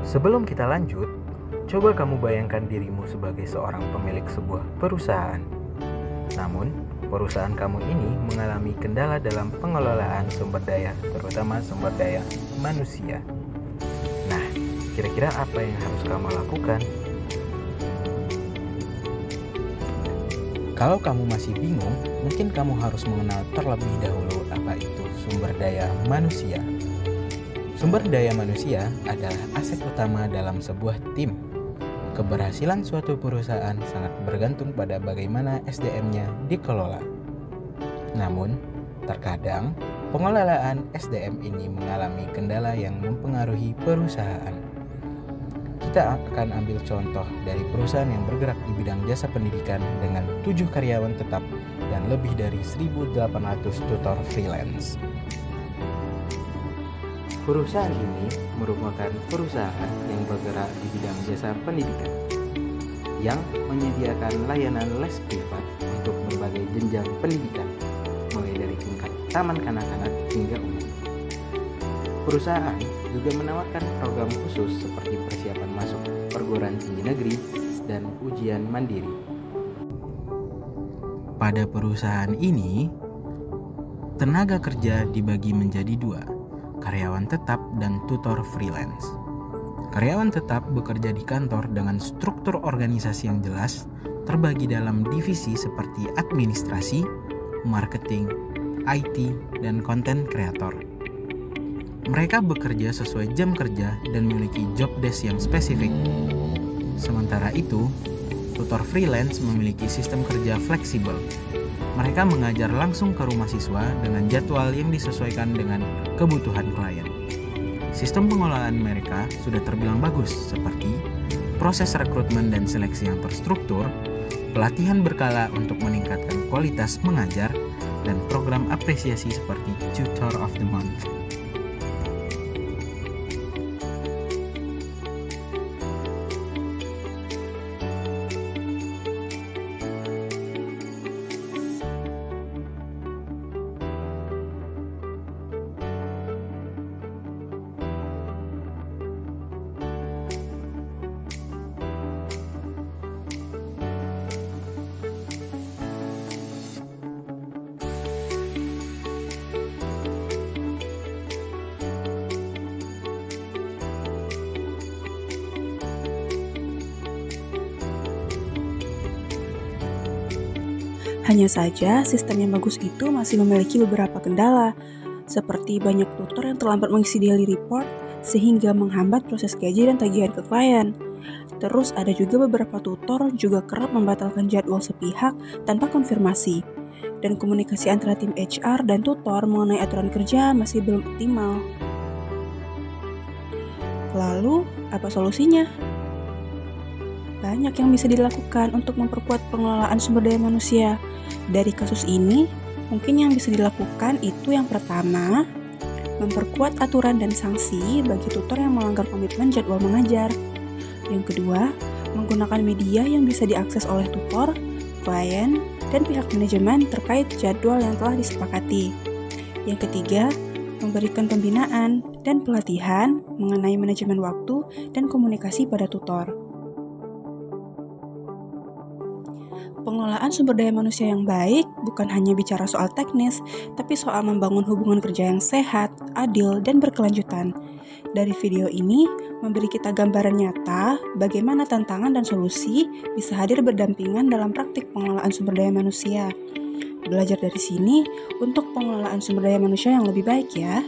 Sebelum kita lanjut, coba kamu bayangkan dirimu sebagai seorang pemilik sebuah perusahaan. Namun, perusahaan kamu ini mengalami kendala dalam pengelolaan sumber daya, terutama sumber daya manusia. Nah, kira-kira apa yang harus kamu lakukan? Kalau kamu masih bingung, mungkin kamu harus mengenal terlebih dahulu apa itu sumber daya manusia. Sumber daya manusia adalah aset utama dalam sebuah tim. Keberhasilan suatu perusahaan sangat bergantung pada bagaimana SDM-nya dikelola. Namun, terkadang pengelolaan SDM ini mengalami kendala yang mempengaruhi perusahaan. Kita akan ambil contoh dari perusahaan yang bergerak di bidang jasa pendidikan dengan 7 karyawan tetap dan lebih dari 1.800 tutor freelance. Perusahaan ini merupakan perusahaan yang bergerak di bidang jasa pendidikan yang menyediakan layanan les privat untuk berbagai jenjang pendidikan, mulai dari tingkat taman kanak-kanak hingga umum. Perusahaan juga menawarkan program khusus seperti persiapan masuk perguruan tinggi negeri dan ujian mandiri. Pada perusahaan ini, tenaga kerja dibagi menjadi 2, karyawan tetap dan tutor freelance. Karyawan tetap bekerja di kantor dengan struktur organisasi yang jelas, terbagi dalam divisi seperti administrasi, marketing, IT, dan konten kreator. Mereka bekerja sesuai jam kerja dan memiliki job desk yang spesifik. Sementara itu, tutor freelance memiliki sistem kerja fleksibel. Mereka mengajar langsung ke rumah siswa dengan jadwal yang disesuaikan dengan kebutuhan klien. Sistem pengelolaan mereka sudah terbilang bagus, seperti proses rekrutmen dan seleksi yang terstruktur, pelatihan berkala untuk meningkatkan kualitas mengajar, dan program apresiasi seperti Tutor of the Month. Hanya saja, sistem yang bagus itu masih memiliki beberapa kendala, seperti banyak tutor yang terlambat mengisi daily report, sehingga menghambat proses gaji dan tagihan ke klien. Terus ada juga beberapa tutor juga kerap membatalkan jadwal sepihak tanpa konfirmasi, dan komunikasi antara tim HR dan tutor mengenai aturan kerja masih belum optimal. Lalu, apa solusinya? Banyak yang bisa dilakukan untuk memperkuat pengelolaan sumber daya manusia. Dari kasus ini, mungkin yang bisa dilakukan itu yang pertama, memperkuat aturan dan sanksi bagi tutor yang melanggar komitmen jadwal mengajar. Yang kedua, menggunakan media yang bisa diakses oleh tutor, klien, dan pihak manajemen terkait jadwal yang telah disepakati. Yang ketiga, memberikan pembinaan dan pelatihan mengenai manajemen waktu dan komunikasi pada tutor. Pengelolaan sumber daya manusia yang baik bukan hanya bicara soal teknis, tapi soal membangun hubungan kerja yang sehat, adil, dan berkelanjutan. Dari video ini, memberi kita gambaran nyata bagaimana tantangan dan solusi bisa hadir berdampingan dalam praktik pengelolaan sumber daya manusia. Belajar dari sini untuk pengelolaan sumber daya manusia yang lebih baik ya.